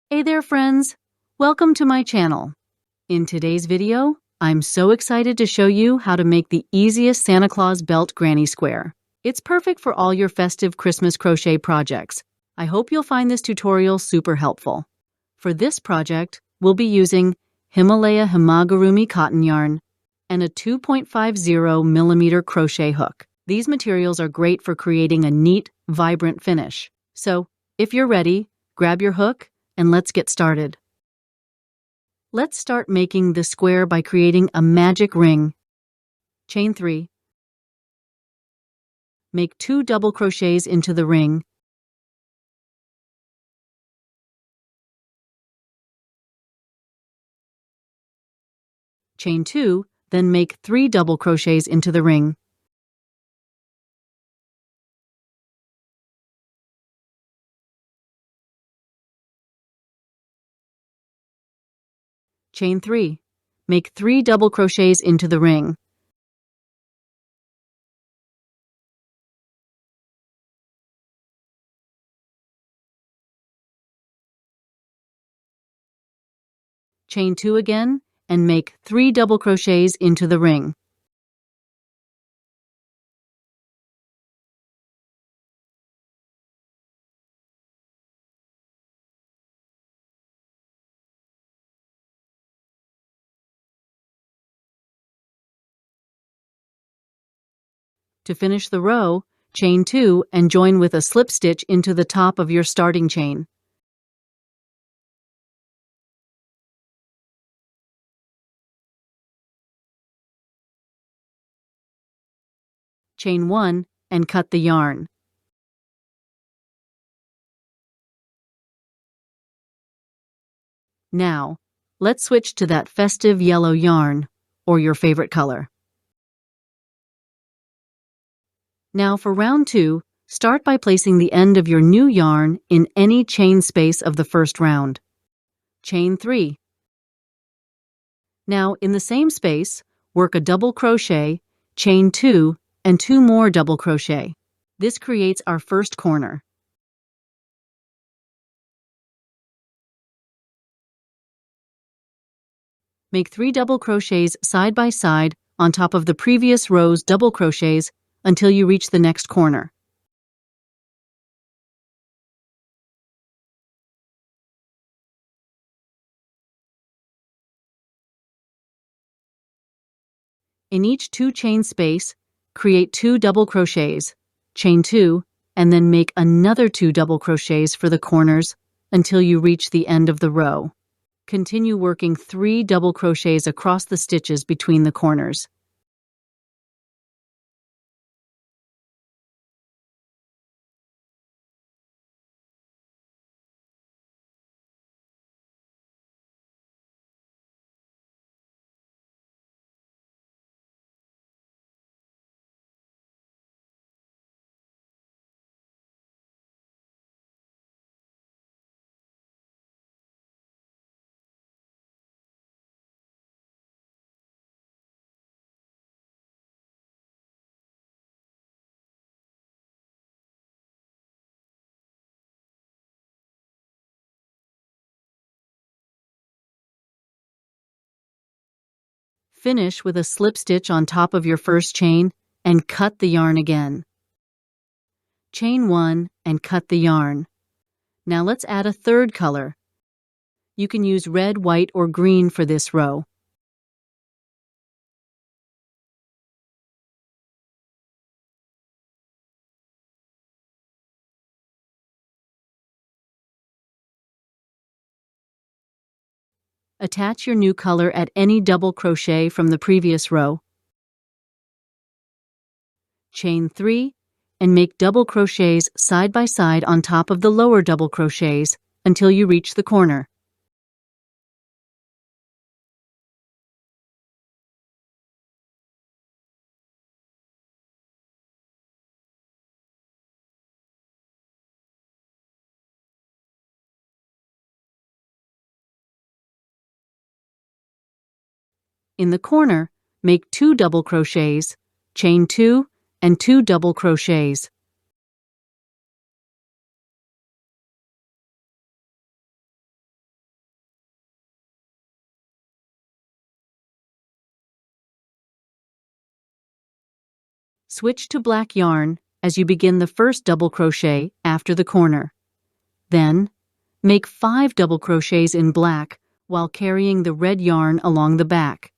Hey there, friends! Welcome to my channel. In today's video, I'm so excited to show you how to make the easiest Santa Claus belt granny square. It's perfect for all your festive Christmas crochet projects. I hope you'll find this tutorial super helpful. For this project, we'll be using Himalaya Himagurumi cotton yarn and a 2.50mm crochet hook. These materials are great for creating a neat, vibrant finish. So, if you're ready, grab your hook and let's get started. Let's start making the square by creating a magic ring. Chain 3. Make 2 double crochets into the ring. Chain 2, then make 3 double crochets into the ring. Chain 3. Make 3 double crochets into the ring. Chain 2 again, and make 3 double crochets into the ring. To finish the row, chain 2 and join with a slip stitch into the top of your starting chain. Chain 1 and cut the yarn. Now, let's switch to that festive yellow yarn, or your favorite color. Now for round 2, start by placing the end of your new yarn in any chain space of the first round. Chain 3. Now in the same space, work a double crochet, chain 2, and 2 more double crochet. This creates our first corner. Make 3 double crochets side by side on top of the previous row's double crochets until you reach the next corner. In each 2 chain space, create 2 double crochets, chain 2, and then make another 2 double crochets for the corners until you reach the end of the row. Continue working 3 double crochets across the stitches between the corners. Finish with a slip stitch on top of your first chain and cut the yarn again. Chain 1 and cut the yarn. Now let's add a third color. You can use red, white, or green for this row. Attach your new color at any double crochet from the previous row. Chain 3 and make double crochets side by side on top of the lower double crochets until you reach the corner. In the corner, make 2 double crochets, chain 2, and 2 double crochets. Switch to black yarn as you begin the first double crochet after the corner. Then, make 5 double crochets in black while carrying the red yarn along the back.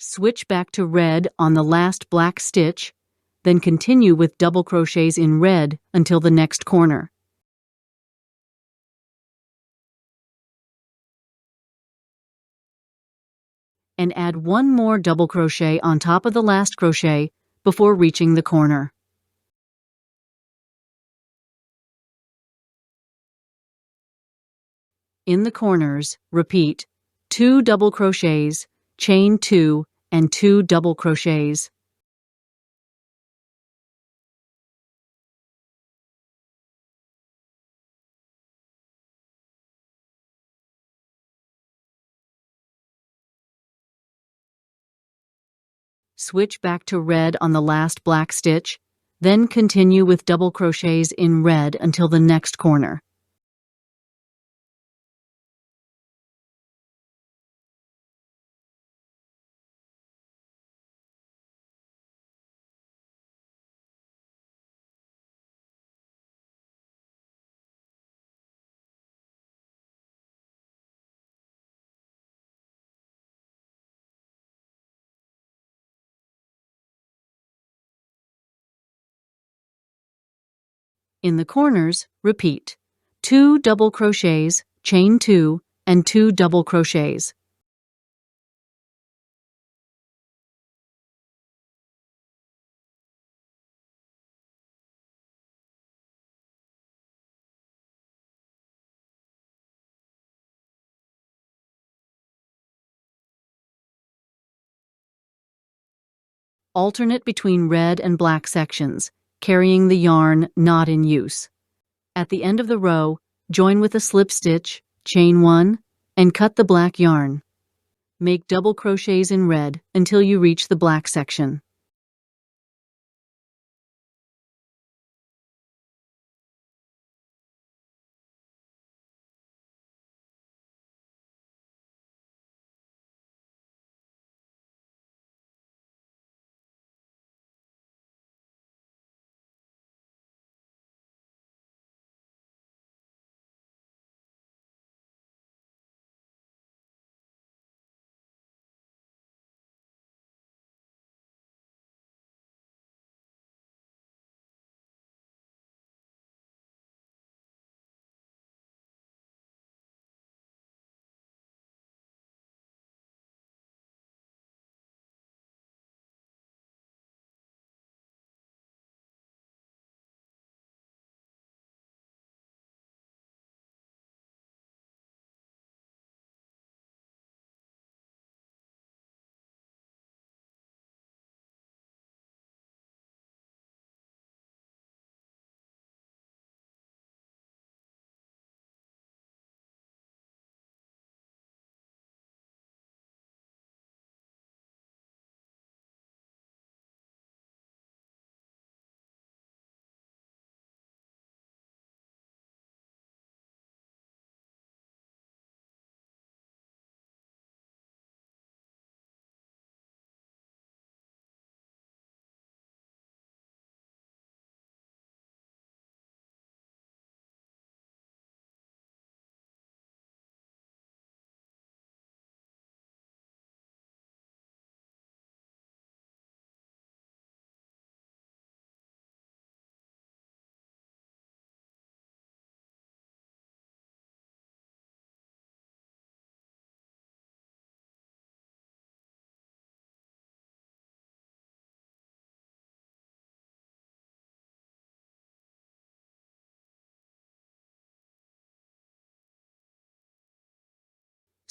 Switch back to red on the last black stitch, then continue with double crochets in red until the next corner. And add 1 more double crochet on top of the last crochet before reaching the corner. In the corners, repeat 2 double crochets, chain 2, and 2 double crochets. Switch back to red on the last black stitch, then continue with double crochets in red until the next corner. In the corners, repeat 2 double crochets, chain 2, and 2 double crochets. Alternate between red and black sections, carrying the yarn not in use. At the end of the row, join with a slip stitch, chain 1, and cut the black yarn. Make double crochets in red until you reach the black section.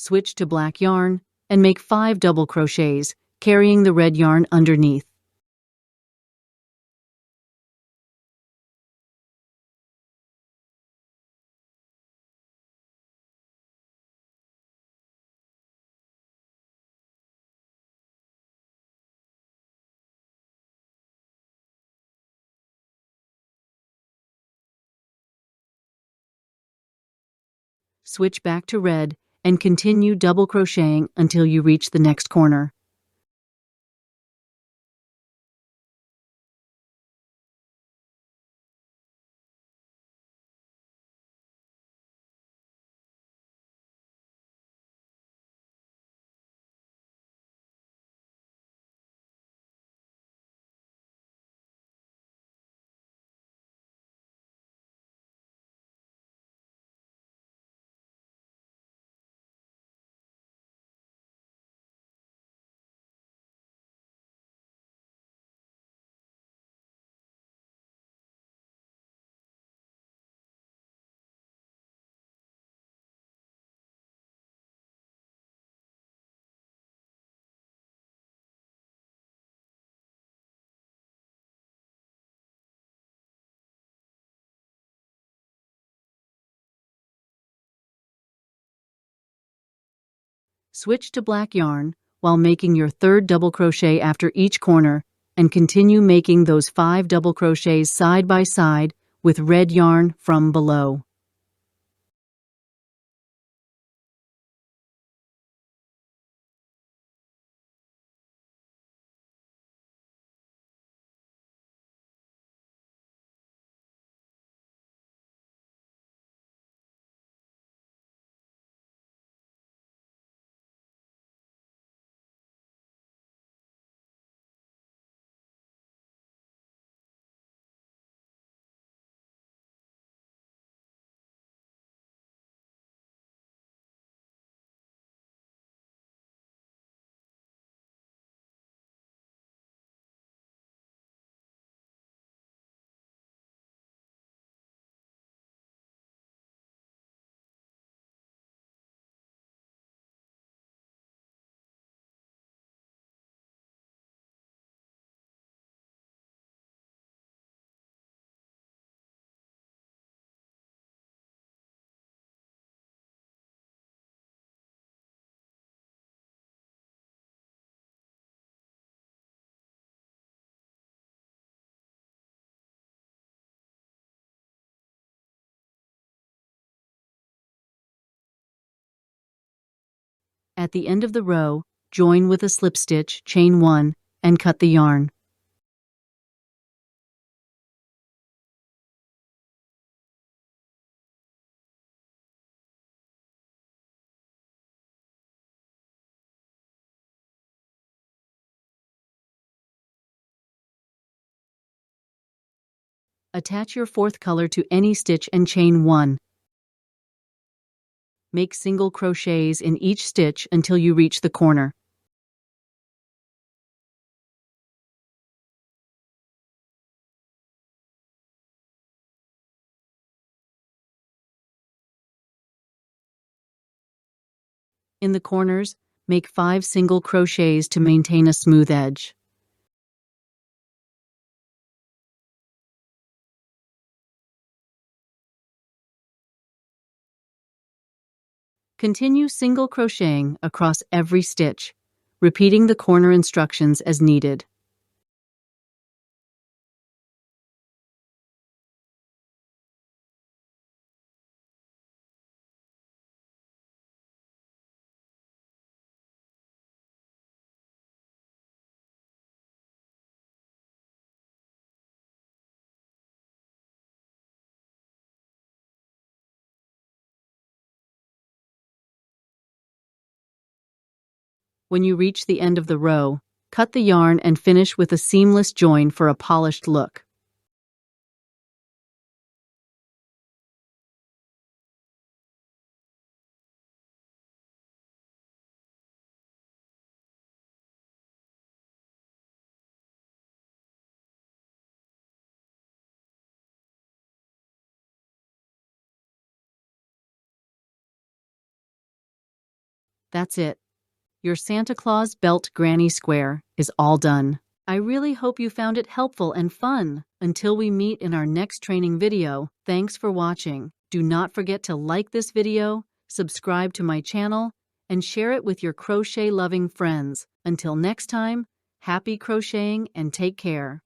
Switch to black yarn and make 5 double crochets, carrying the red yarn underneath. Switch back to red and continue double crocheting until you reach the next corner. Switch to black yarn while making your third double crochet after each corner and continue making those 5 double crochets side by side with red yarn from below. At the end of the row, join with a slip stitch, chain 1, and cut the yarn. Attach your fourth color to any stitch and chain 1. Make single crochets in each stitch until you reach the corner. In the corners, make 5 single crochets to maintain a smooth edge. Continue single crocheting across every stitch, repeating the corner instructions as needed. When you reach the end of the row, cut the yarn and finish with a seamless join for a polished look. That's it. Your Santa Claus belt granny square is all done. I really hope you found it helpful and fun. Until we meet in our next training video, thanks for watching. Do not forget to like this video, subscribe to my channel, and share it with your crochet-loving friends. Until next time, happy crocheting and take care.